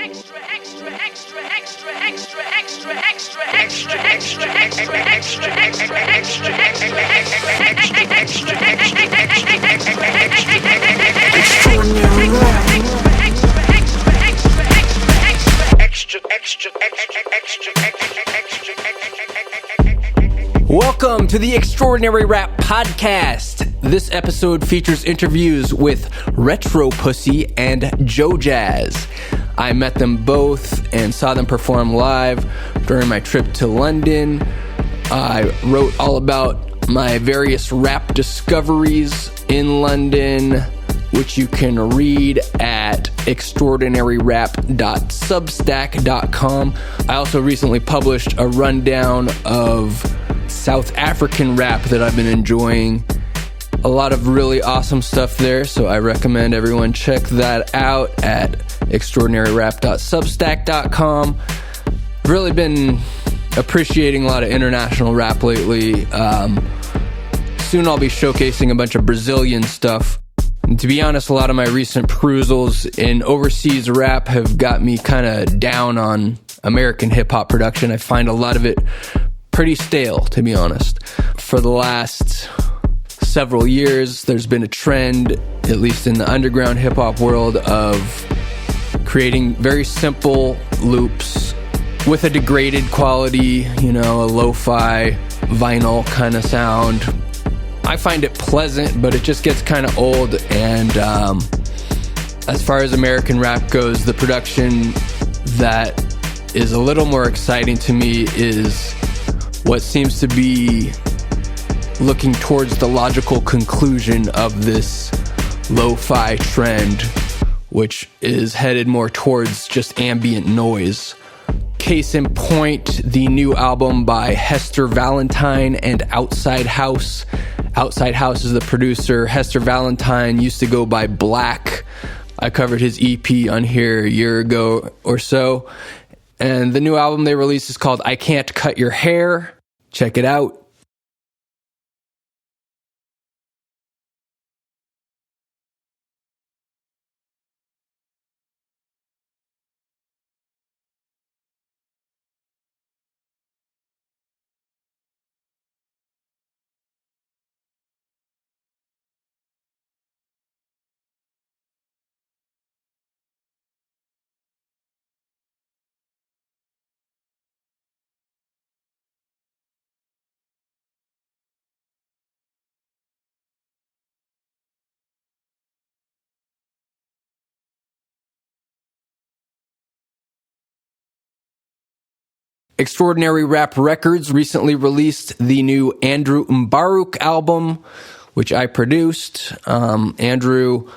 Welcome to the Extraordinary Rap Podcast. This episode features interviews with Retropxssy and JoeJas. I met them both and saw them perform live during my trip to London. I wrote all about my various rap discoveries in London, which you can read at extraordinaryrap.substack.com. I also recently published a rundown of South African rap that I've been enjoying. A lot of really awesome stuff there, so I recommend everyone check that out at extraordinaryrap.substack.com. Really been appreciating a lot of international rap lately. Soon I'll be showcasing a bunch of Brazilian stuff. And to be honest, a lot of my recent perusals in overseas rap have got me kind of down on American hip-hop production. I find a lot of it pretty stale, to be honest. For the last several years, there's been a trend, at least in the underground hip-hop world, of creating very simple loops with a degraded quality, a lo-fi vinyl kind of sound. I find it pleasant, but it just gets kind of old. And as far as American rap goes, the production that is a little more exciting to me is what seems to be looking towards the logical conclusion of this lo-fi trend, which is headed more towards just ambient noise. Case in point, the new album by Hester Valentine and Outside House. Outside House is the producer. Hester Valentine used to go by Black. I covered his EP on here a year ago or so. And the new album they released is called I Can't Cut Your Hair. Check it out. Extraordinary Rap Records recently released the new Mbaruk album, which I produced. Andrew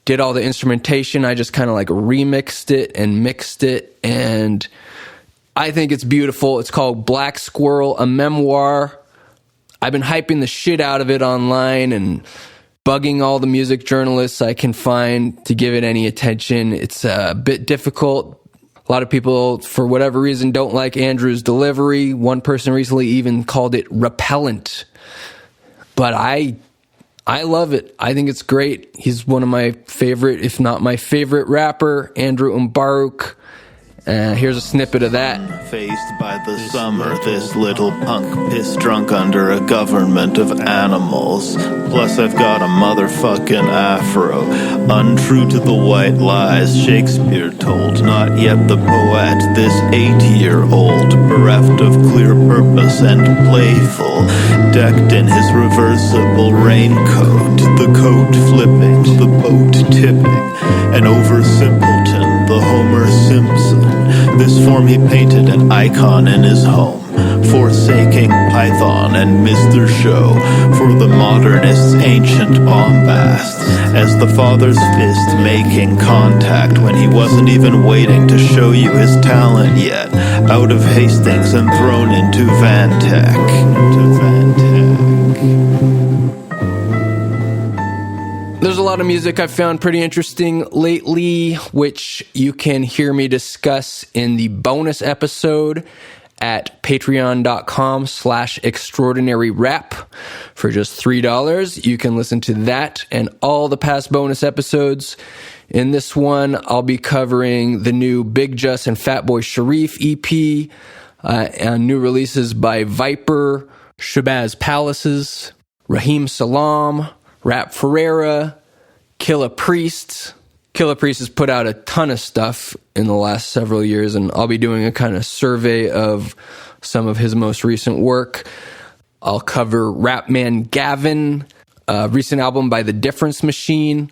did all the instrumentation. I just kind of remixed it and mixed it, and I think it's beautiful. It's called Black Squirrel, a memoir. I've been hyping the shit out of it online and bugging all the music journalists I can find to give it any attention. It's a bit difficult. A lot of people, for whatever reason, don't like Andrew's delivery. One person recently even called it repellent. But I love it. I think it's great. He's one of my favorite, if not my favorite rapper, Andrew Mbaruk. Here's a snippet of that. Faced by the summer, this little punk piss drunk under a government of animals. Plus I've got a motherfucking afro. Untrue to the white lies Shakespeare told. Not yet the poet, this 8-year-old. Bereft of clear purpose and playful. Decked in his reversible raincoat. The coat flipping, the boat tipping. An over simpleton, the Homer Simpson. This form he painted an icon in his home, forsaking Python and Mr. Show for the modernist's ancient bombast, as the father's fist making contact when he wasn't even waiting to show you his talent yet, out of Hastings and thrown into Vantech. There's a lot of music I've found pretty interesting lately, which you can hear me discuss in the bonus episode at patreon.com/extraordinaryrap. For just $3, you can listen to that and all the past bonus episodes. In this one, I'll be covering the new Big Just and Fatboy Sharif EP, and new releases by Viper, Shabazz Palaces, Raheem Salam, Rap Ferreira, Killa Priest. Killa Priest has put out a ton of stuff in the last several years, and I'll be doing a kind of survey of some of his most recent work. I'll cover Rapman Gavin, a recent album by The Difference Machine.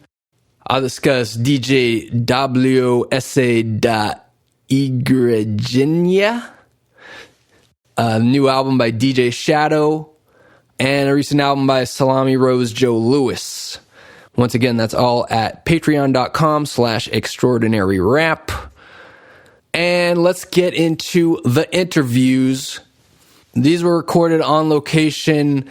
I'll discuss DJ WSA da Igrejinha, a new album by DJ Shadow, and a recent album by Salami Rose Joe Lewis. Once again, that's all at patreon.com/extraordinaryrap. And let's get into the interviews. These were recorded on location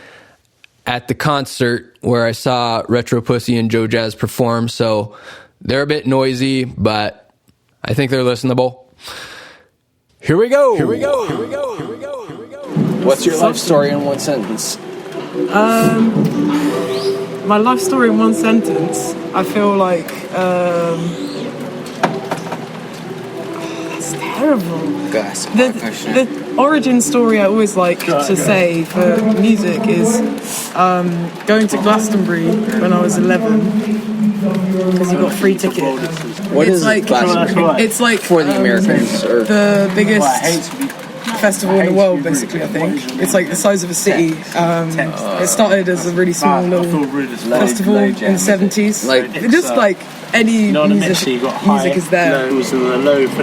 at the concert where I saw Retropxssy and JoeJas perform, so they're a bit noisy, but I think they're listenable. Here we go. What's your life story in one sentence? My life story in one sentence, I feel like, that's terrible. The origin story I always like to say for music is going to Glastonbury when I was 11 because you got free tickets. What is Glastonbury? It's like for the Americans, or the biggest festival in the world, basically. I think it's like the size of a city. It started as a really small little festival in the 70s. Like just like any music is there.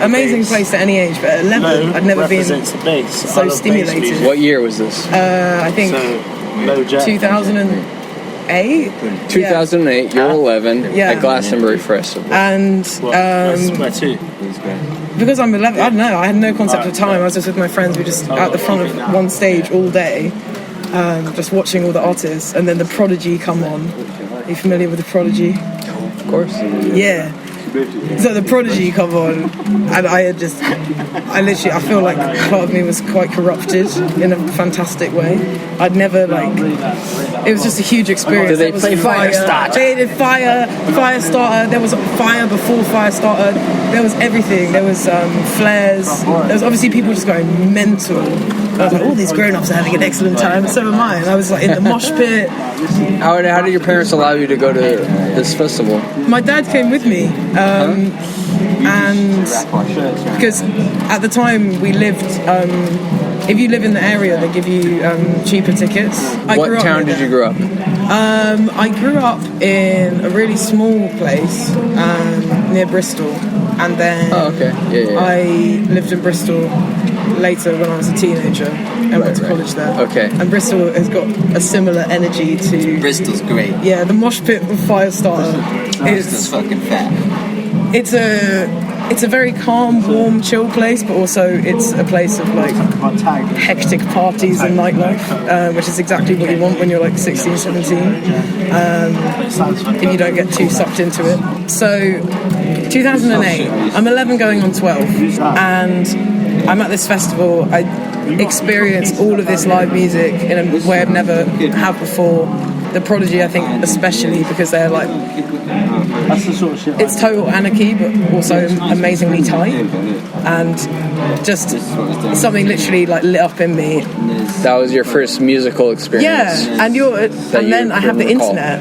Amazing place at any age, but at 11 I'd never been so stimulated. what year was this? I think 2008. 2008. You're 11 at Glastonbury Festival. And because I'm 11, I don't know, I had no concept of time. I was just with my friends. We were just at the front of one stage all day, just watching all the artists. And then the Prodigy come on. Are you familiar with the Prodigy? Of course. Yeah. So the Prodigy come on, and I feel like part of me was quite corrupted in a fantastic way. I'd never, it was just a huge experience. Did they play Firestarter? They did Firestarter. There was Fire before Firestarter. There was everything. There was flares. There was obviously people just going mental. I was like, all these grown-ups are having an excellent time, so am I. And I was like in the mosh pit. How did your parents allow you to go to this festival? My dad came with me. And because at the time we lived, if you live in the area, they give you cheaper tickets. What town did you grow up? I grew up in a really small place near Bristol, and then I lived in Bristol later when I was a teenager and went to college there. Okay. And Bristol has got a similar energy to... Bristol's great. Yeah, the mosh pit of Firestarter Bristol's fucking fat. It's a very calm, warm, chill place, but also it's a place of hectic parties and nightlife, which is exactly what you want when you're 16, 17, if you don't get too sucked into it. So 2008, I'm 11 going on 12, and I'm at this festival. I experienced all of this live music in a way I've never had before. The Prodigy, I think, especially because they're it's total anarchy, but also amazingly tight, and just something literally lit up in me. That was your first musical experience. Yeah, and then I have the internet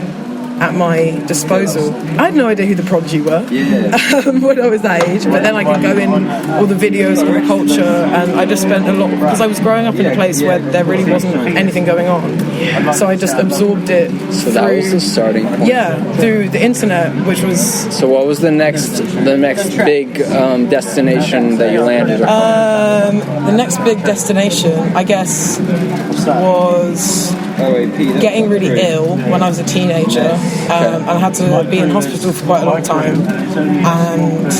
at my disposal. I had no idea who the Prodigy were when I was that age, but then I could go in all the videos and the culture, and I just spent a lot, because I was growing up in a place where there really wasn't anything going on, so I just absorbed it. So that was the starting point. Yeah, through the internet, which was... So what was the next big destination that you landed on? The next big destination, I guess, was getting really ill when I was a teenager. And I had to be in hospital for quite a long time, and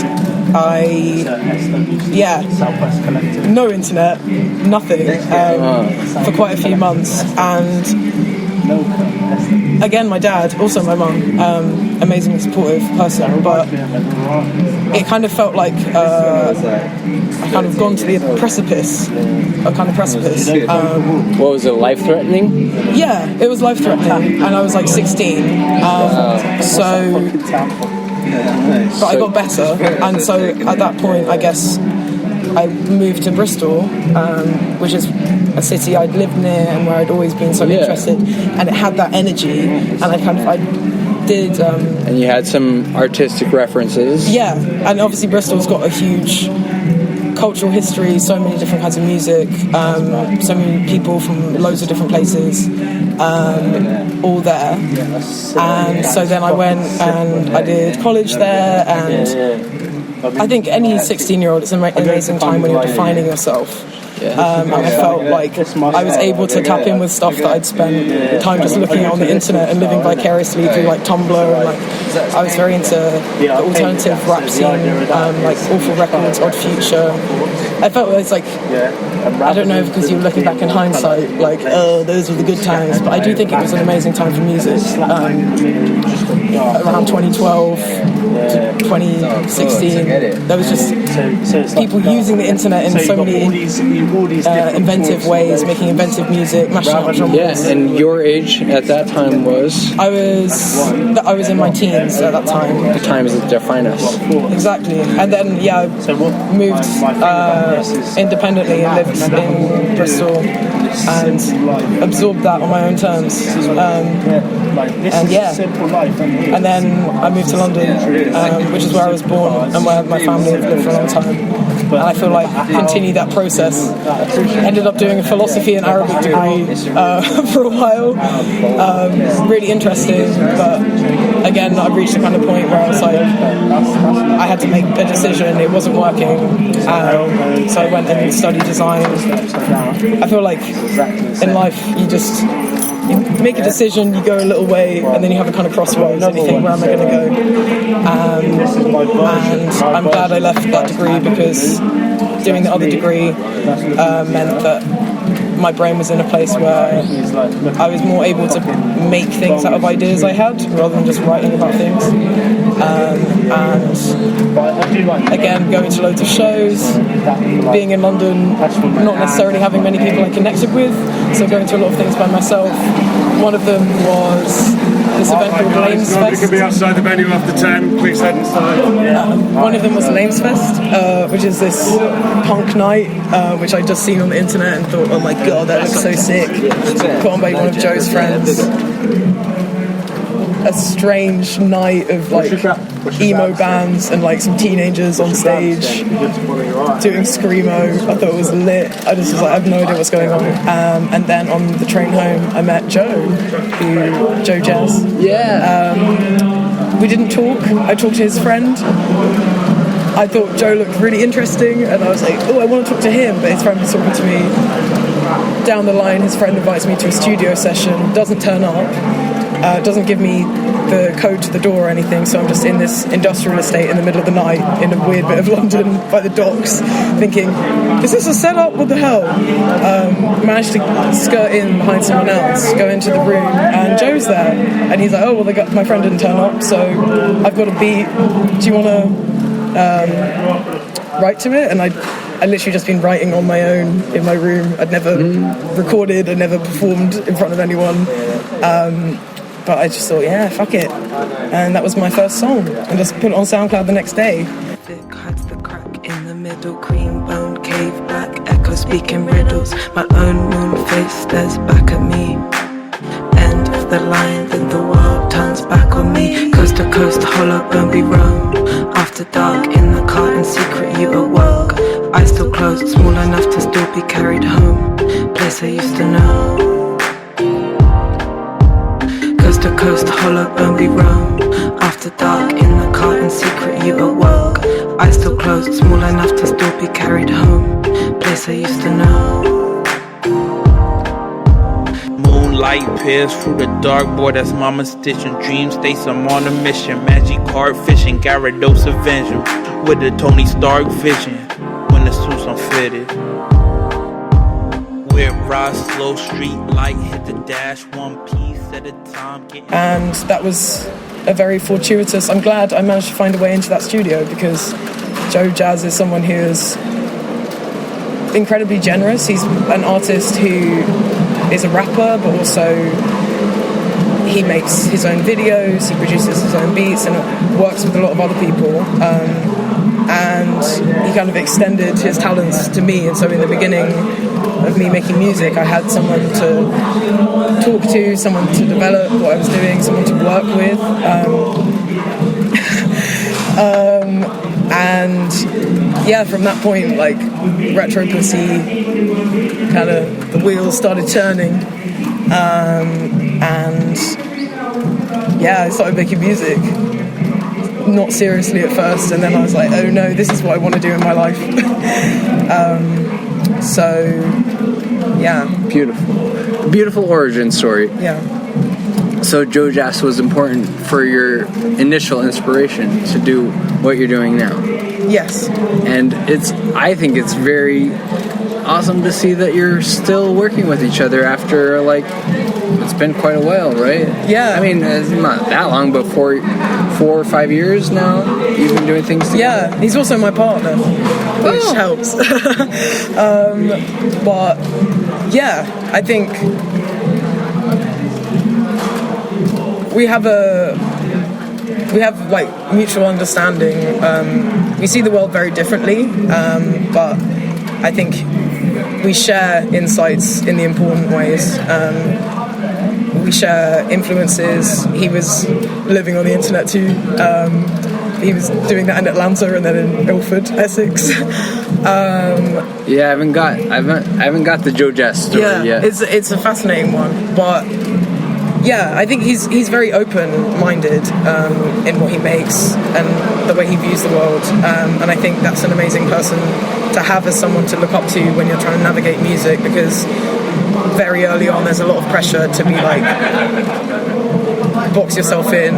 no internet, nothing, for quite a few months. And again, my dad, also my mum, amazingly supportive person, but it kind of felt like I kind of gone to the precipice. What was it, life-threatening? Yeah, it was life-threatening, and I was 16. So but I got better. And so at that point, I guess I moved to Bristol, which is a city I'd lived near and where I'd always been so interested, and it had that energy, and I did. And you had some artistic references. Yeah, and obviously Bristol's got a huge cultural history, so many different kinds of music, so many people from loads of different places, all there. And so then I went and I did college there, and I think any 16-year-old, it's an amazing time when you're defining yourself. And I felt like I was able to tap in with stuff that I'd spent time just looking on the internet and living vicariously through like Tumblr, and like I was very into the alternative rap scene, like Awful Records, Odd Future. I felt it's like, I don't know, because you're looking back in hindsight, like, oh, those were the good times, but I do think it was an amazing time for music. Around 2012 to 2016, there was just people using the internet in so many inventive ways, making inventive music, mashing up genres. Yeah, and your age at that time was? I was in my teens at that time. The times that define us. Exactly. And then, I moved independently and lived in Bristol and absorbed that on my own terms. And then I moved to London, which is where I was born and where my family have lived for a long time. And I feel like I continued that process. Ended up doing a philosophy and Arabic degree for a while. Really interesting, but again, I reached a kind of point where I was like, I had to make a decision. It wasn't working, so I went and studied design. I feel like in life, you make a decision, you go a little way, and then you have a kind of crossroads, and you think, where am I going to go? And I'm glad I left that degree, because doing the other degree meant that my brain was in a place where I was more able to make things out of ideas I had, rather than just writing about things. And again, going to loads of shows, being in London, not necessarily having many people I connected with, so going to a lot of things by myself. One of them was this event called Lames Fest. You can be outside the venue after 10, please head inside. One of them was Lames Fest, which is this punk night, which I'd just seen on the internet and thought, oh my god, that looks so sick. Put on by one of Joe's friends. A strange night of like emo bands and like some teenagers on stage doing screamo. I thought it was lit. I just was like, I have no idea what's going on. And then on the train home, I met Joe, JoeJas. Yeah. We didn't talk. I talked to his friend. I thought Joe looked really interesting, and I was like, oh, I want to talk to him. But his friend was talking to me. Down the line, his friend invites me to a studio session. Doesn't turn up. Doesn't give me the code to the door or anything, so I'm just in this industrial estate in the middle of the night in a weird bit of London by the docks, thinking, is this a setup? What the hell? Managed to skirt in behind someone else, go into the room, and Joe's there, and he's like, oh, well, my friend didn't turn up, so I've got a beat. Do you want to write to it? And I literally just been writing on my own in my room. I'd never recorded, I'd never performed in front of anyone. But I just thought, yeah, fuck it. And that was my first song. And just put it on SoundCloud the next day. Vic hides the crack in the middle, cream bone cave, black echo speaking riddles. My own moon face stares back at me. End of the line, then the world turns back on me. Coast to coast, hollow bone be roam. After dark, in the car, in secret you awoke. Eyes still closed, small enough to still be carried home. Place I used to know. Coast to coast, hollow bone be roam. After dark, in the car, in secret you awoke. Eyes still closed, small enough to still be carried home. Place I used to know. Moonlight peers through the dark, boy, that's mama stitching. Dream states, I'm on a mission. Magic card fishing, Gyarados Avenger. With the Tony Stark vision, when the suits unfitted. We're ride slow, street light, hit the dash, one piece at a time. And that was a very fortuitous. I'm glad I managed to find a way into that studio, because JoeJas is someone who is incredibly generous. He's an artist who is a rapper, but also he makes his own videos, he produces his own beats, and works with a lot of other people. And he kind of extended his talents to me. And so in the beginning of me making music, I had someone to talk to, someone to develop what I was doing, someone to work with. And yeah, from that point, like, Retropxssy, kind of the wheels started turning. And yeah, I started making music. Not seriously at first, and then I was like, oh no, this is what I want to do in my life. So yeah, beautiful origin story. Yeah. So JoeJas was important for your initial inspiration to do what you're doing now. Yes. And I think it's very awesome to see that you're still working with each other after, like, it's been quite a while, right? Yeah. I mean, it's not that long, but 4 or 5 years now you've been doing things together. Yeah, he's also my partner, which helps. But yeah, I think we have like mutual understanding. We see the world very differently, but I think we share insights in the important ways. We share influences. He was living on the internet too. He was doing that in Atlanta and then in Ilford, Essex. Yeah, I haven't got the JoeJas story yet. It's a fascinating one, but yeah, I think he's very open-minded in what he makes and the way he views the world, and I think that's an amazing person to have as someone to look up to when you're trying to navigate music, because very early on there's a lot of pressure to be like, box yourself in,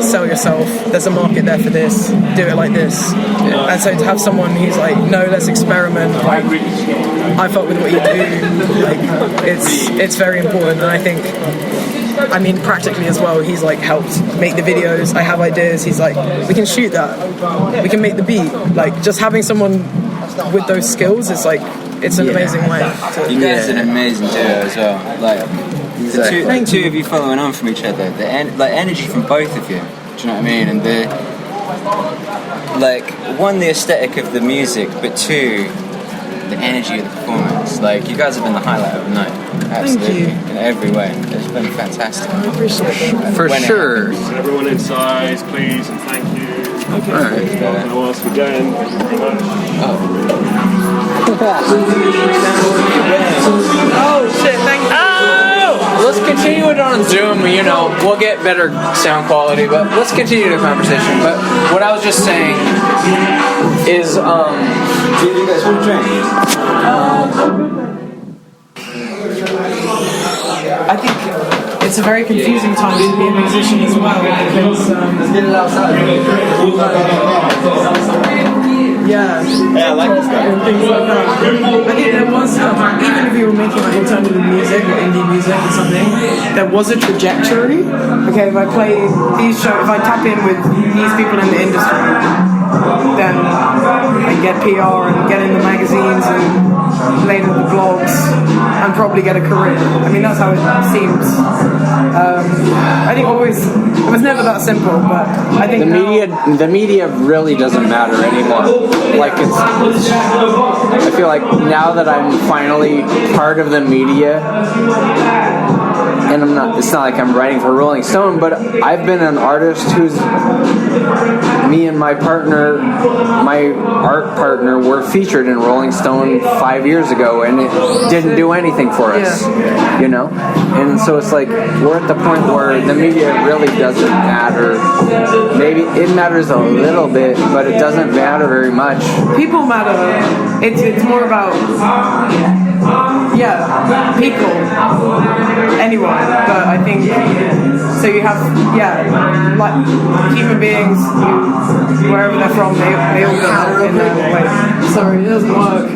sell yourself, there's a market there for this, do it like this. And so to have someone who's like, no, let's experiment, like, I fuck with what you do, like, it's very important. And I think, I mean, practically as well, he's like helped make the videos. I have ideas, he's like, we can shoot that, we can make the beat. Like, just having someone with those skills is like, it's an amazing way. You guys are an amazing duo as well. Like, the two of you following on from each other, the energy from both of you. Do you know what I mean? And the, like, one, the aesthetic of the music, but two, the energy of the performance. Like, you guys have been the highlight of the night. Absolutely. In every way. It's been fantastic. I appreciate that. For sure. Everyone inside, please, and thank you. Okay. All right. I'll ask again. Thank you very much. Oh shit, thank you. Let's continue it on Zoom. You know, we'll get better sound quality, but let's continue the conversation. But what I was just saying is, Do you guys want to drink? I think it's a very confusing time to be a musician as well, because yeah, I like this guy. And things like that. I think there was, even if you were making like alternative music or indie music or something, there was a trajectory. Okay, if I play these shows, if I tap in with these people in the industry, then I get PR and get in the magazines and later the blogs and probably get a career. I mean, that's how it seems. I think always, it was never that simple, but I think the media really doesn't matter anymore. Like, I feel like now that I'm finally part of the media, and it's not like I'm writing for Rolling Stone, but I've been an artist who's, me and my art partner were featured in Rolling Stone 5 years ago, and it didn't do anything for us, you know? And so it's like, we're at the point where the media really doesn't matter. Maybe it matters a little bit, but it doesn't matter very much. people matter. It's more about people, anyone. But I think so. You have like human beings, wherever they're from, they all matter in their way. Sorry, it doesn't work.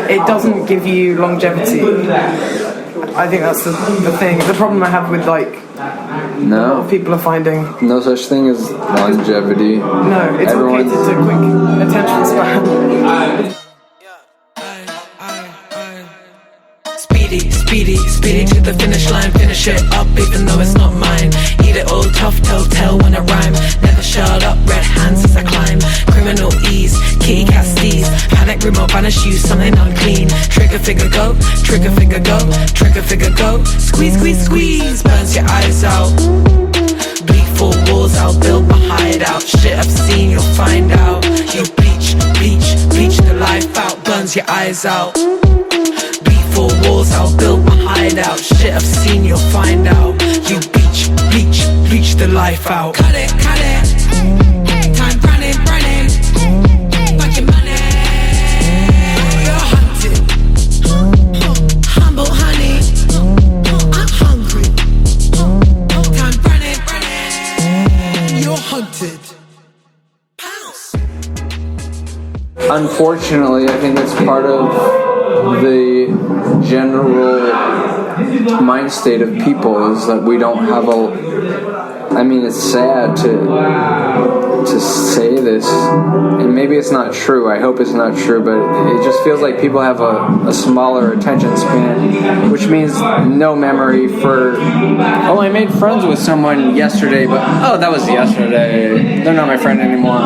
It doesn't give you longevity. I think that's the thing. The problem I have with no, people are finding no such thing as longevity. No, it's okay to quick attention span. Speedy to the finish line, finish it up even though it's not mine. Eat it all tough, tell when I rhyme. Never shut up, red hands as I climb. Criminal ease, kitty cat steez. Panic room or vanish, use something unclean. Trigger figure go, trigger figure go, trigger figure go. Squeeze, squeeze, squeeze, burns your eyes out. Bleak 4 walls, I'll build my hideout. Shit I've seen, you'll find out. You bleach, bleach, bleach the life out. Burns your eyes out. Bleak 4 walls, I'll build my hideout. Shit I've seen, you'll find out. You bleach, bleach, bleach the life out. Cut it, cut it. Time running, running. Fucking money. You're hunted. Humble honey. I'm hungry. Time running, running. You're hunted. Pounce. Unfortunately, I think that's part of the general mind state of people is that we don't have I mean, it's sad to say this, and maybe it's not true. I hope it's not true, but it just feels like people have a smaller attention span, which means no memory for. Oh, I made friends with someone yesterday, but that was yesterday. They're not my friend anymore.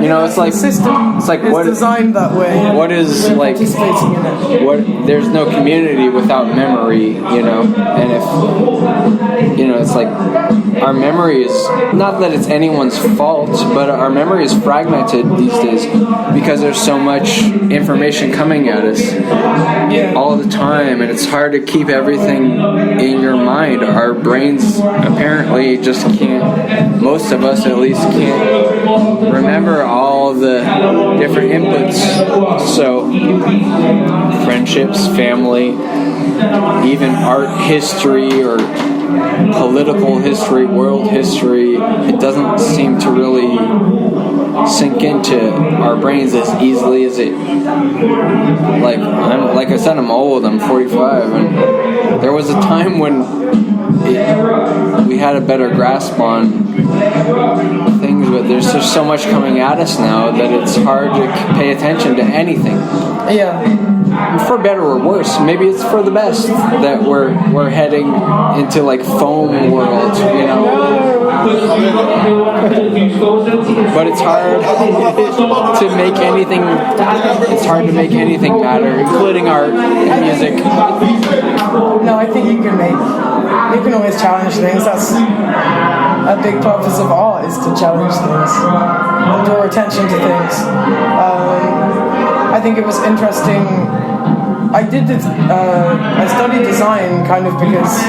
You know, it's like the system. It's like is designed that way. What is like? What? There's no community without memory, you know, and if you know, it's like our memory is not that it's anyone's fault, but our memory is fragmented these days because there's so much information coming at us all the time, and it's hard to keep everything in your mind. Our brains apparently just can't, most of us at least can't remember all the different inputs. So friendships, family, even art history or political history, world history, it doesn't seem to really sink into our brains as easily as it. Like I said, I'm old. I'm 45, and there was a time when we had a better grasp on things, but there's just so much coming at us now that it's hard to pay attention to anything. Yeah. For better or worse, maybe it's for the best that we're heading into like foam world, you know. But it's hard to make anything. It's hard to make anything matter, including art and music. No, I think you can always challenge things. That's a big purpose of art, is to challenge things and draw attention to things. I think it was interesting. I studied design kind of because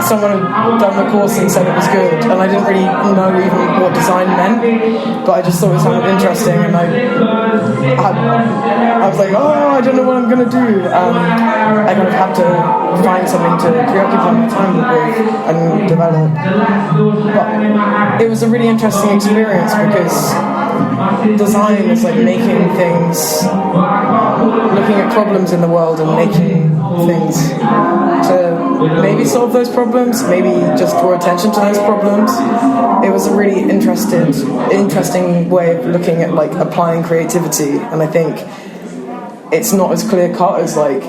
someone had done the course and said it was good, and I didn't really know even what design meant, but I just thought it sounded interesting, and I was like, I don't know what I'm going to do. I kind of had to find something to preoccupy my time with and develop. But it was a really interesting experience because design is like making things, looking at problems in the world and making things to maybe solve those problems, maybe just draw attention to those problems. It was a really interesting way of looking at like applying creativity, and I think it's not as clear cut as like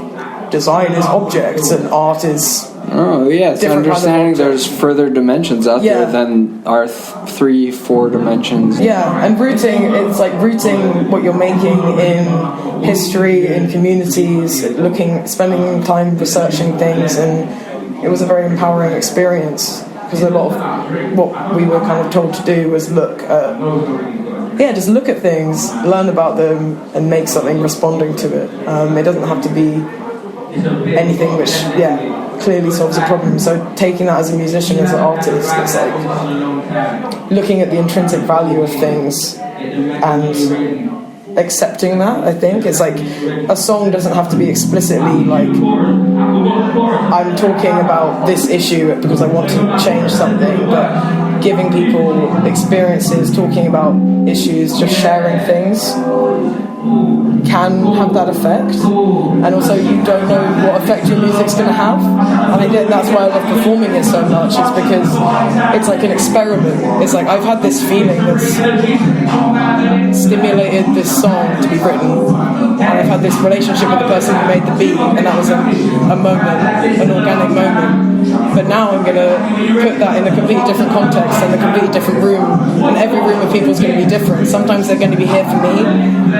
design is objects and art is. Oh yeah, it's understanding there's further dimensions out there than our 3-4 dimensions. Yeah, and it's like rooting what you're making in history, in communities, spending time researching things, and it was a very empowering experience because a lot of what we were kind of told to do was just look at things, learn about them, and make something responding to it. It doesn't have to be anything which, clearly solves a problem. So taking that as a musician, as an artist, it's like looking at the intrinsic value of things and accepting that. I think it's like a song doesn't have to be explicitly like I'm talking about this issue because I want to change something, but giving people experiences, talking about issues, just sharing things can have that effect. And also you don't know what effect your music's going to have, and I think that's why I love performing it so much, is because it's like an experiment. It's like I've had this feeling that's stimulated this song to be written, and I I've had this relationship with the person who made the beat, and that was a moment, an organic moment. But now I'm going to put that in a completely different context and a completely different room, and every room of people is going to be different. Sometimes they're going to be here for me,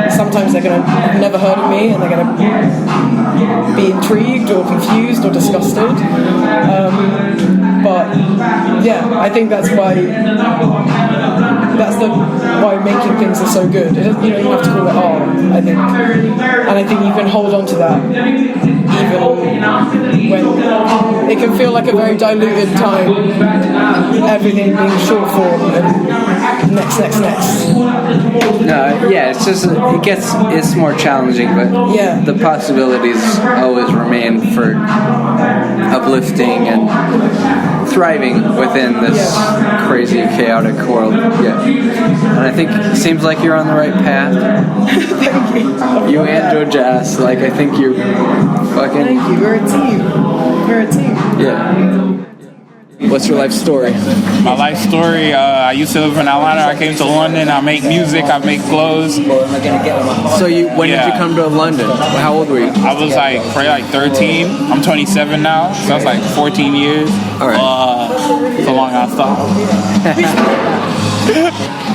sometimes they're going to have never heard of me, and they're going to be intrigued or confused or disgusted. But yeah, I think that's why making things are so good. You don't even have to call it art, I think, and I think you can hold on to that even when it can feel like a very diluted time, everything being short form and next. No, yeah, it's just it's more challenging, but yeah, the possibilities always remain for uplifting and thriving within this crazy, chaotic world. Yeah, and I think it seems like you're on the right path. Thank you. You and JoeJas, like I think you're fucking. Thank you. We're a team. Yeah. What's your life story? My life story, I used to live in Atlanta. I came to London. I make music. I make clothes. So when did you come to London? How old were you? I was probably 13. I'm 27 now. So that's like 14 years. All right. It's a long ass time.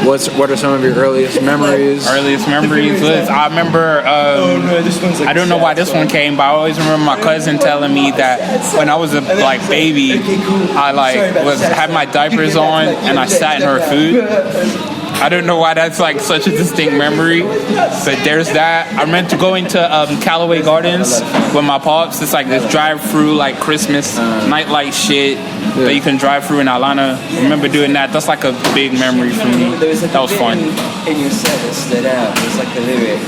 What are some of your earliest memories? I remember, I don't know why this one came, but I always remember my cousin telling me that when I was a baby, I had my diapers on and I sat in her food. I don't know why that's such a distinct memory, but there's that. I meant to go into Callaway Gardens with my pops. It's this drive-through Christmas nightlight shit that you can drive through in Atlanta. I remember doing that. That's a big memory for me. That was fun. In your set that stood out. It was the lyric.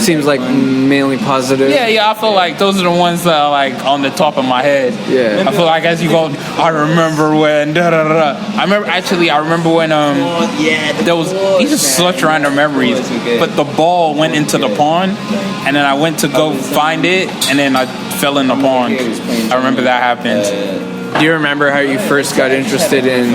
Seems mainly positive. Yeah. I feel those are the ones that are on the top of my head. Yeah. I feel as you go, I remember when I remember when there was these are such random memories. But the ball went into the pond, and then I went to go find it, and then I fell in the pond. I remember that happened. Do you remember how you first got interested in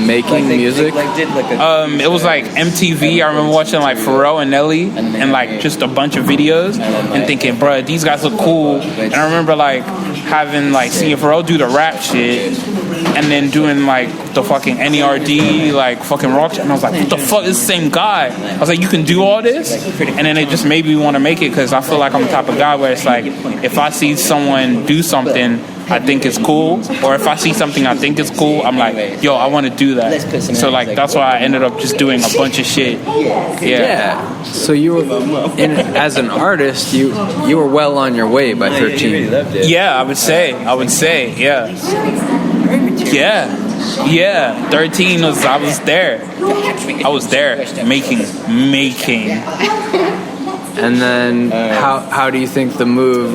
making music? It was MTV. I remember watching Pharrell and Nelly and just a bunch of videos and thinking, bruh, these guys look cool. And I remember having seeing Pharrell do the rap shit and then doing the fucking NERD fucking rock shit. And I was what the fuck is the same guy? I was you can do all this? And then it just made me want to make it because I feel I'm the type of guy where it's if I see someone do something I think it's cool, or if I see something I think is cool, I'm yo, I want to do that. So that's why I ended up just doing a bunch of shit. Yeah. So you were, as an artist, you were well on your way by 13. Yeah, I would say, yeah. Yeah, 13 was, I was there, making. And then, how do you think the move,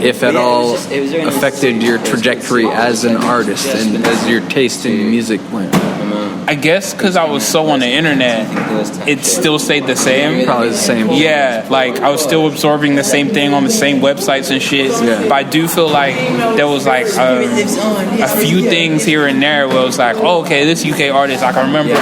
if at all, affected your trajectory as an artist and as your taste in music went? I guess because I was so on the internet, it still stayed the same. Probably the same. Yeah, I was still absorbing the same thing on the same websites and shit. Yeah. But I do feel there was a few things here and there where it was oh, okay, this UK artist. I remember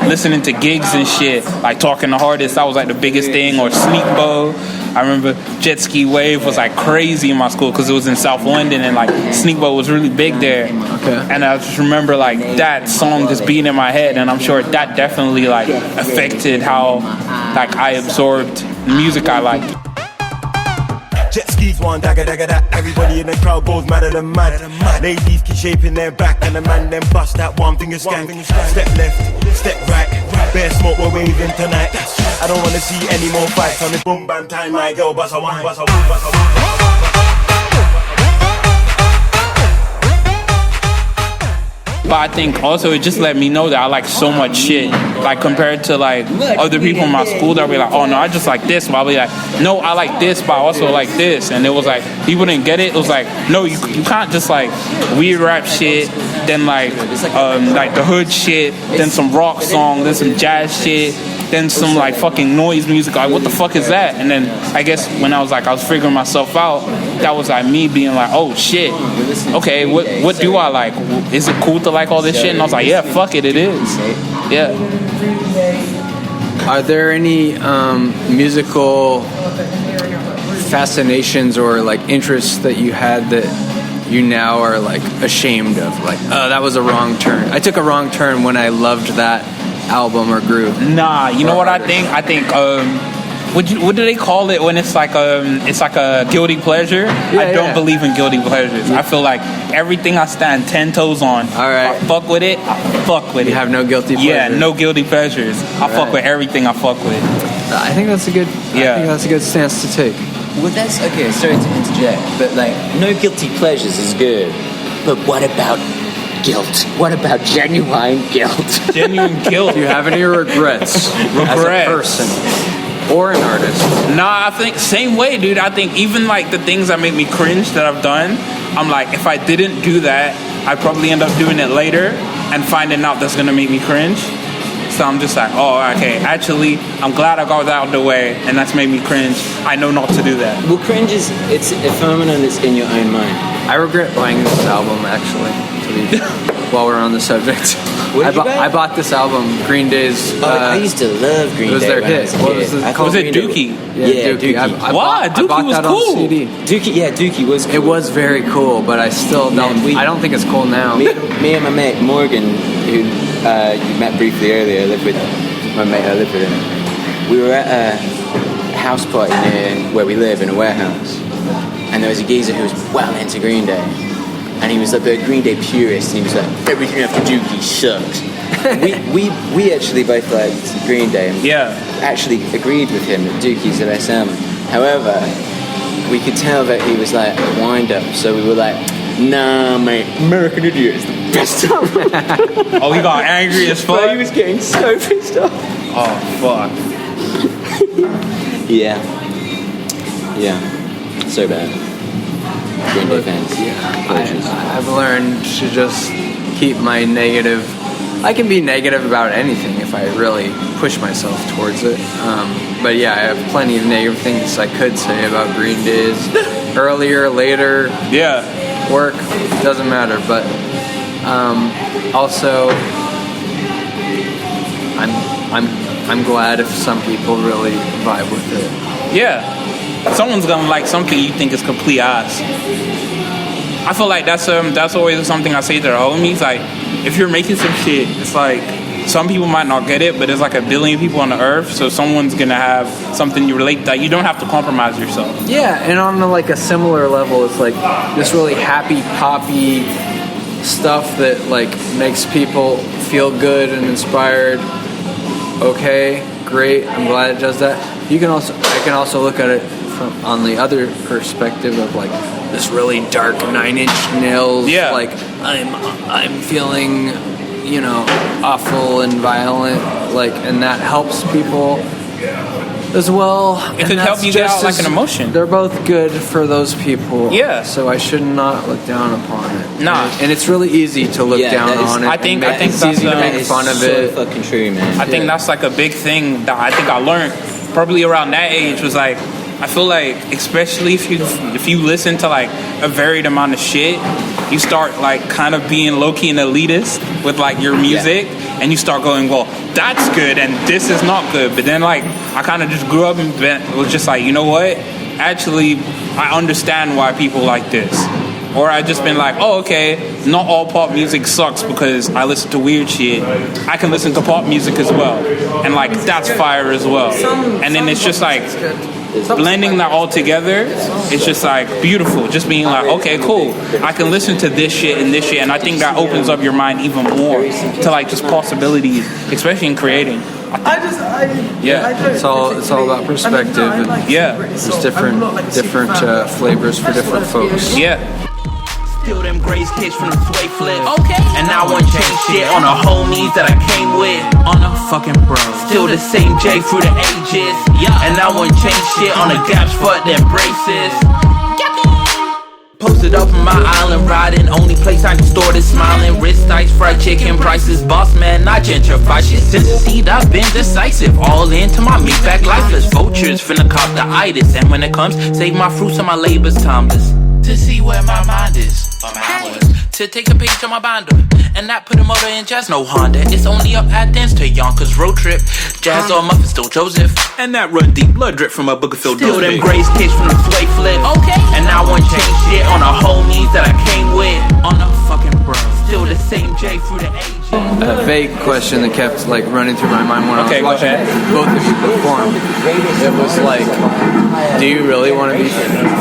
listening to gigs and shit, Talking to Hardest. That was the biggest thing. Or Sneakbo. I remember Jet Ski Wave was crazy in my school because it was in South London and Sneakbo was really big there. Okay. And I just remember that song just being in my head, and I'm sure that definitely affected how I absorbed the music I liked. Jet skis, one dagger, that. Everybody in the crowd goes madder than mad. Ladies keep shaping their back, and the man then bust that one finger skank. Step left, step right. Bear smoke, we're waving tonight. I don't wanna see any more fights on this boom bam time. My girl, bust a wine. But I think also it just let me know that I like so much shit. Compared to other people in my school that would be oh no, I just like this. But I'll be no, I like this, but I also like this. And it was people didn't get it. It was no, you can't just weird rap shit, then the hood shit, then some rock song, then some jazz shit, then some fucking noise music. What the fuck is that? And then I guess when I was I was figuring myself out, that was me being oh shit, okay, what do I like? Is it cool to like all this shit? And I was yeah, fuck it, it is. Yeah. Are there any musical fascinations or like interests that you had that you now are like ashamed of? Like, oh, that was a wrong turn. I took a wrong turn when I loved that album or group. Nah, you know what I think? I think what do they call it when it's like a guilty pleasure? I don't believe in guilty pleasures. I feel like everything I stand 10 toes on. All right. I fuck with it. I fuck with it. You have no guilty pleasures. Yeah, no guilty pleasures. I fuck with everything I fuck with. I think that's a good. I think that's a good stance to take. Well, that's okay. Sorry to interject, but like, no guilty pleasures is good. But what about guilt? What about genuine guilt? Genuine guilt. Do you have any regrets as a person or an artist? Nah, I think same way, dude. I think even like the things that make me cringe that I've done, I'm like, if I didn't do that, I'd probably end up doing it later and finding out that's gonna make me cringe. So I'm just like, oh, okay, actually, I'm glad I got that out of the way, and that's made me cringe. I know not to do that. Well, cringe it's a phenomenon that's in your own mind. I regret buying this album, actually, while we're on the subject. I bought this album, Green Day's... I used to love Green Day. It was their hit. What was it called? Was it Dookie? Yeah, Dookie. Why? Dookie was cool. Dookie was cool. It was very cool, but I still don't... I don't think it's cool now. Me and my mate, Morgan, who you met briefly earlier, lived with my mate, I lived with him. We were at a house party near where we live in a warehouse, and there was a geezer who was well into Green Day, and he was like a Green Day purist, and he was like, everything after Dookie sucks. we actually both liked Green Day, and actually agreed with him that Dookie's the best album. However, we could tell that he was like a wind-up, so we were like, nah, mate, American Idiot is the best album. Oh, he got angry as fuck? He was getting so pissed off. Oh, fuck. Yeah, so bad. Green Day fans. I've learned to just keep my negative... I can be negative about anything if I really push myself towards it. But yeah, I have plenty of negative things I could say about Green Day's earlier, later. Work, doesn't matter, but also I'm glad if some people really vibe with it. Yeah, someone's gonna like something you think is complete ass. I feel like that's always something I say to the homies. Like, if you're making some shit, it's like some people might not get it, but there's like 1 billion people on the earth, so someone's gonna have something you relate that. You don't have to compromise yourself. Yeah, and on like a similar level, it's like this really happy poppy stuff that like makes people feel good and inspired. Okay, great. I'm glad it does that. I can also look at it from on the other perspective of like this really dark 9 Inch Nails. Yeah. Like I'm feeling, you know, awful and violent, like, and that helps people as well. It could help you get out like an emotion. They're both good for those people. Yeah. So I should not look down upon it. Nah. And it's really easy to look down on it. I think it's easy to make fun of it. So fucking true, man. I think that's like a big thing that I think I learned probably around that age was like, I feel like, especially if you listen to like a varied amount of shit, you start like kind of being low-key and elitist with like your music, and you start going, well, that's good and this is not good. But then like I kind of just grew up and was just like, you know what? Actually, I understand why people like this. Or I just been like, oh, okay, not all pop music sucks because I listen to weird shit. I can listen to pop music as well, and like that's fire as well. And then it's just like blending that all together. It's just like beautiful. Just being like, okay, cool. I can listen to this shit and this shit, and I think that opens up your mind even more to like just possibilities, especially in creating. It's all about perspective. And there's different flavors for different folks. Still them grace kids from the sway flips. Okay. And I won't change shit on the homies that I came with. On the fucking bro. Still the same J through the ages. Yeah. And I won't change shit on the gaps for them braces. Posted up on my island, riding. Only place I can store this smiling. Wrist ice, fried chicken prices. Boss man, not gentrify shit. Since the seed, I've been decisive. All into my meat back lifeless. Vultures finna cop the itis. And when it comes, save my fruits and my labor's timeless. To see where my mind is. to take a page on my binder. And not put a motor in jazz, no Honda. It's only up at dance to Yonkers road trip. Jazz or muffin, still Joseph. And that run deep, blood drip from a book of Phil. Still them grace kids from the sway flip. Okay. And I won't change shit on the homies that I came with. On the fucking bro. Still the same J through the ages. A vague question that kept like running through my mind when I was watching both of you perform. It was like, do you really want to be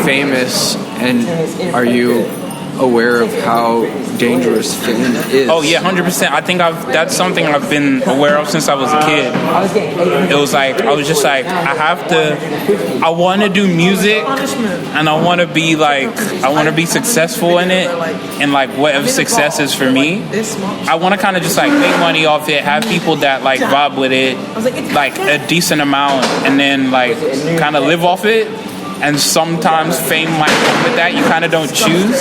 famous, and are you aware of how dangerous fame is? Oh yeah, 100%. I think that's something I've been aware of since I was a kid. It was like, I was just like, I want to do music, and I want to be successful in it, and like whatever success is for me. I want to kind of just like make money off it, have people that like vibe with it, like a decent amount, and then like kind of live off it. And sometimes fame might come with that. You kind of don't choose.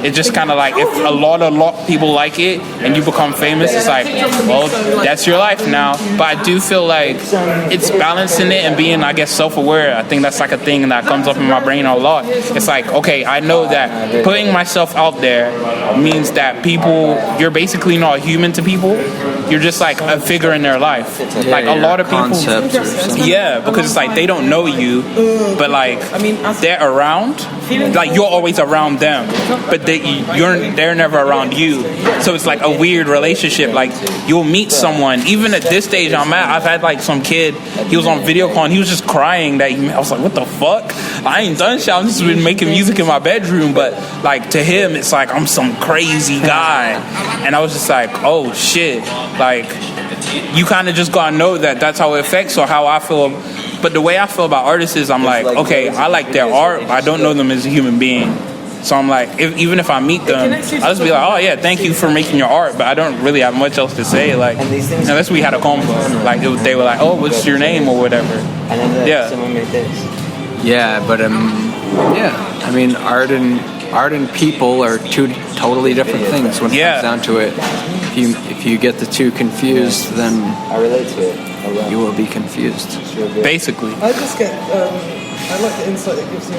It's just kind of like, if a lot of people like it and you become famous, it's like, well, that's your life now. But I do feel like it's balancing it and being, I guess, self-aware. I think that's like a thing that comes up in my brain a lot. It's like, okay, I know that putting myself out there means that you're basically not human to people. You're just like a figure in their life. Like a lot of people, yeah, because it's like they don't know you, but like they're around. Like you're always around them, but they're never around you. So it's like a weird relationship. Like you'll meet someone, even at this stage I'm at. I've had like some kid. He was on video call and he was just crying that I was like, what the fuck? I ain't done shit. I've just been making music in my bedroom. But like to him, it's like I'm some crazy guy, and I was just like, oh shit. Like you kind of just gotta know that that's how it affects or how I feel. But the way I feel about artists is I'm like, okay, I like their art, but I don't know them as a human being. So I'm like, even if I meet them, I'll just be like, oh yeah, thank you for making your art, but I don't really have much else to say. Like, unless we had a combo, like they were like, oh, what's your name or whatever. Yeah. Yeah, but yeah, I mean, art and people are two totally different things when it comes down to it. If you get the two confused, then I relate to it. You will be confused. Basically. I just get, I like the insight it gives me.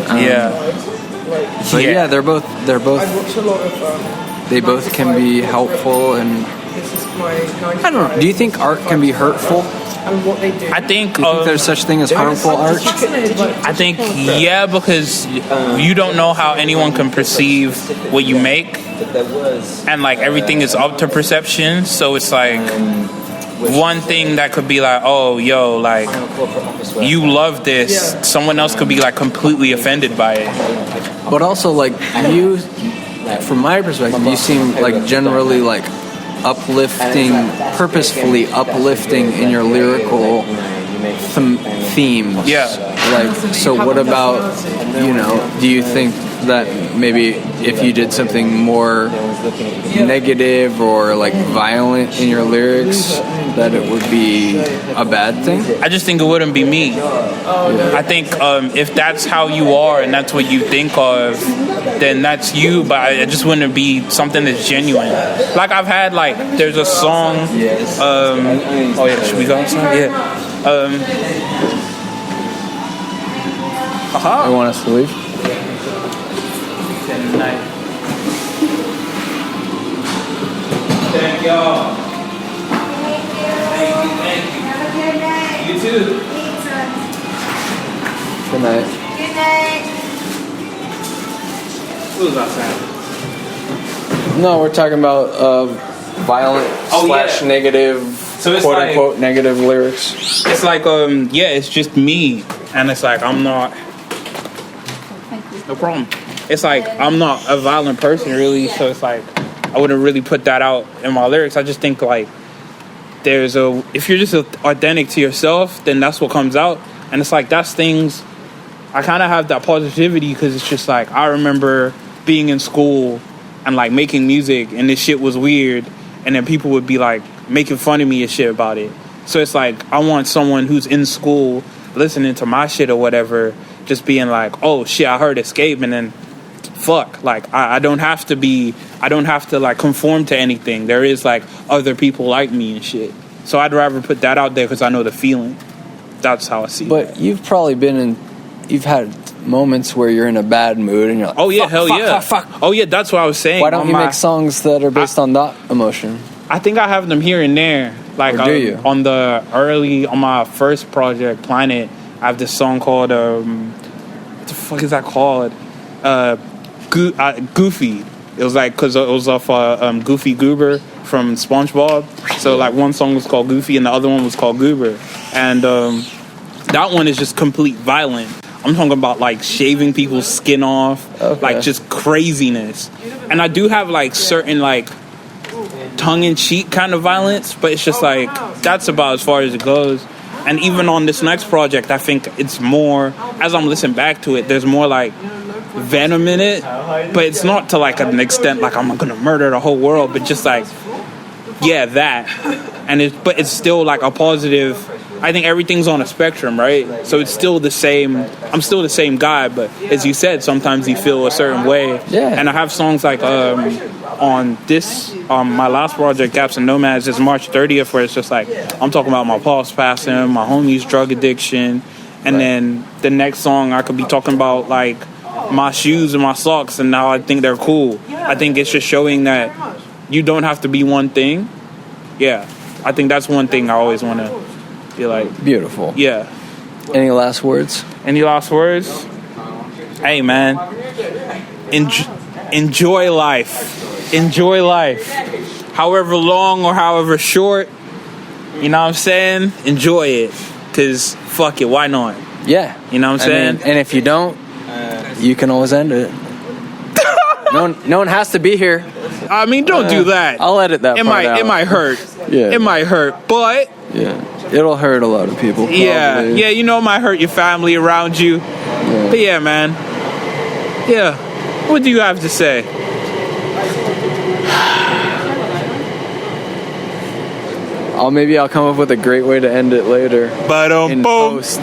But yeah, they're both. I watch a lot of. They both can be helpful, and This is my. I don't know. Do you think art can be hurtful? And what they do. I think there's such thing as harmful art. I think yeah, because you don't know how anyone can perceive what you make, and like everything is up to perception. So it's like one thing that could be like, oh, yo, like you love this. Someone else could be like completely offended by it. But also, like you, from my perspective, you seem like generally like uplifting, purposefully uplifting in your lyrical themes. Yeah. Like, so what about, do you think that maybe if you did something more negative or like violent in your lyrics, that it would be a bad thing? I just think it wouldn't be me. I think if that's how you are and that's what you think of, then that's you, but it just wouldn't be something that's genuine. Like I've had like, there's a song, oh yeah, should we go outside? Yeah. I want us to leave. Thank y'all. Thank you. Have a good night. You too. Good night. Good night. Who's outside? No, we're talking about violent / negative, so it's quote unquote negative lyrics. It's like it's just me, and it's like I'm not. No problem. It's like I'm not a violent person really, so it's like I wouldn't really put that out in my lyrics. I just think like if you're just authentic to yourself, then that's what comes out, and it's like that's things. I kind of have that positivity because it's just like I remember being in school and like making music and this shit was weird, and then people would be like making fun of me and shit about it. So it's like I want someone who's in school listening to my shit or whatever just being like, oh shit, I heard Escape, and then fuck, like I don't have to like conform to anything. There is like other people like me and shit. So I'd rather put that out there because I know the feeling. That's how I see it. But you've probably you've had moments where you're in a bad mood and you're like, oh yeah, fuck, hell fuck, yeah. fuck, fuck. Oh yeah, that's what I was saying. Why don't you make songs that are based on that emotion? I think I have them here and there. Like, or do you? On my first project, Planet, I have this song called, what the fuck is that called? Goofy. It was like, because it was off Goofy Goober from SpongeBob. So like one song was called Goofy and the other one was called Goober. And that one is just complete violent. I'm talking about like shaving people's skin off, like just craziness. And I do have like certain like tongue-in-cheek kind of violence, but it's just like that's about as far as it goes. And even on this next project, I think it's more, as I'm listening back to it, there's more like venom in it, but it's not to like an extent like I'm gonna murder the whole world, but just like that. And but it's still like a positive. I think everything's on a spectrum, right? So it's still the same. I'm still the same guy, but as you said, sometimes you feel a certain way. Yeah. And I have songs like on this my last project, Gaps and Nomads, is March 30th, where it's just like I'm talking about my pops passing, my homie's drug addiction, and then the next song I could be talking about like my shoes and my socks and how I think they're cool. I think it's just showing that you don't have to be one thing. Yeah, I think that's one thing I always want to be like. Beautiful. Yeah. Any last words? Any last words? Hey, man. Enjoy life. Enjoy life. However long or however short, you know what I'm saying? Enjoy it. Because fuck it, why not? Yeah. You know what I'm saying? And if you don't, you can always end it. No one has to be here. I mean, don't do that. I'll edit that part out. It might hurt. Yeah. It might hurt, but... Yeah. It'll hurt a lot of people. Probably. Yeah, you know it might hurt your family around you. Yeah. But yeah, man. Yeah. What do you have to say? Maybe I'll come up with a great way to end it later. In post.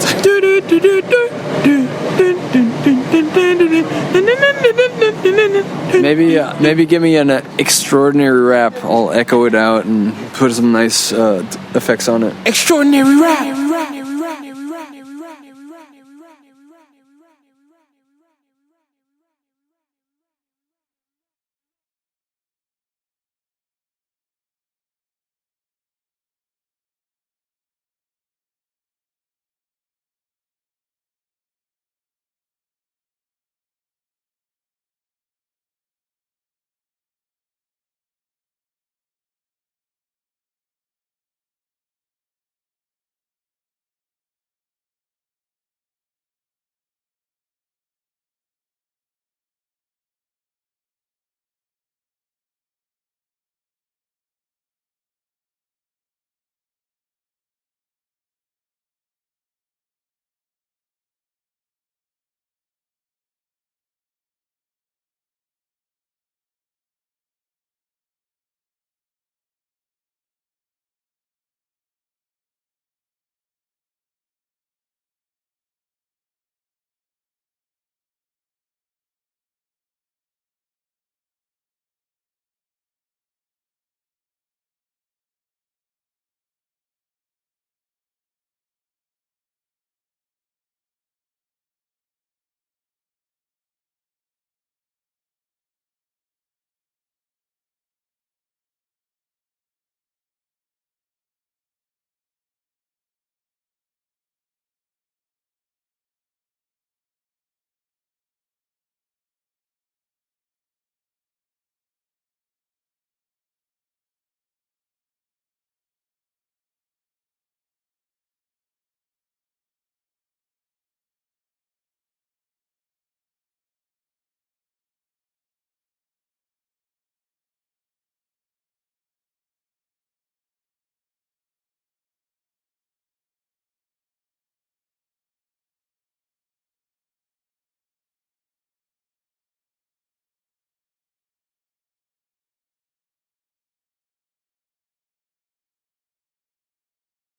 Maybe give me an extraordinary rap. I'll echo it out and put some nice effects on it. Extraordinary rap.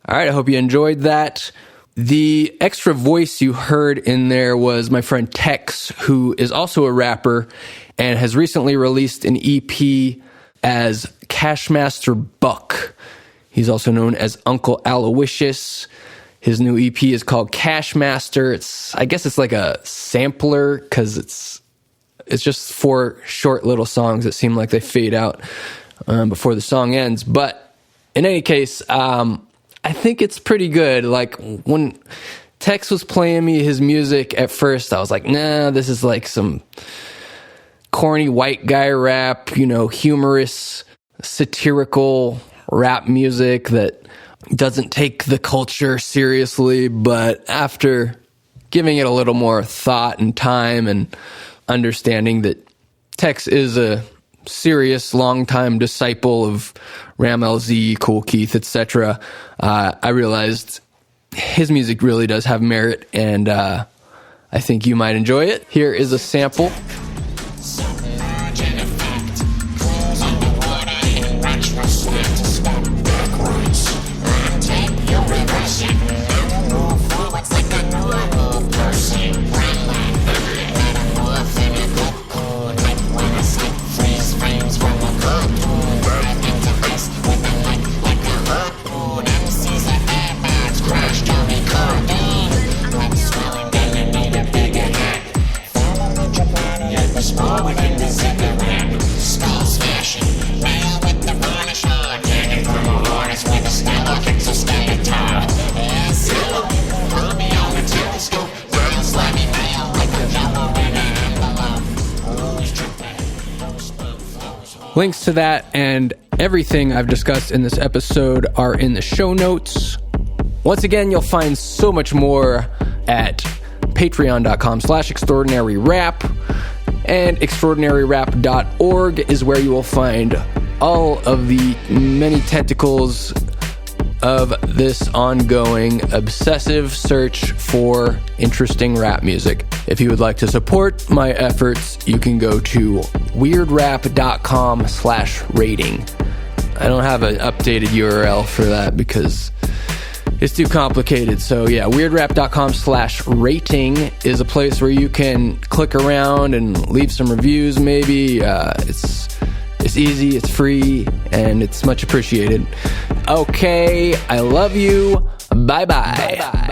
All right, I hope you enjoyed that. The extra voice you heard in there was my friend Tex, who is also a rapper and has recently released an EP as Cashmaster Buck. He's also known as Uncle Aloysius. His new EP is called Cashmaster. I guess it's like a sampler because it's just 4 short little songs that seem like they fade out before the song ends. But in any case, I think it's pretty good. Like when Tex was playing me his music at first, I was like, nah, this is like some corny white guy rap, humorous, satirical rap music that doesn't take the culture seriously. But after giving it a little more thought and time and understanding that Tex is a serious, long-time disciple of Ram LZ, Kool Keith, etc., I realized his music really does have merit, and I think you might enjoy it. Here is a sample. Links to that and everything I've discussed in this episode are in the show notes. Once again, you'll find so much more at patreon.com/extraordinaryrap, and extraordinaryrap.org is where you will find all of the many tentacles of this ongoing obsessive search for interesting rap music. If you would like to support my efforts, you can go to weirdrap.com/rating. I don't have an updated URL for that because it's too complicated. So yeah, weirdrap.com/rating is a place where you can click around and leave some reviews maybe. It's easy, it's free, and it's much appreciated. Okay, I love you. Bye-bye.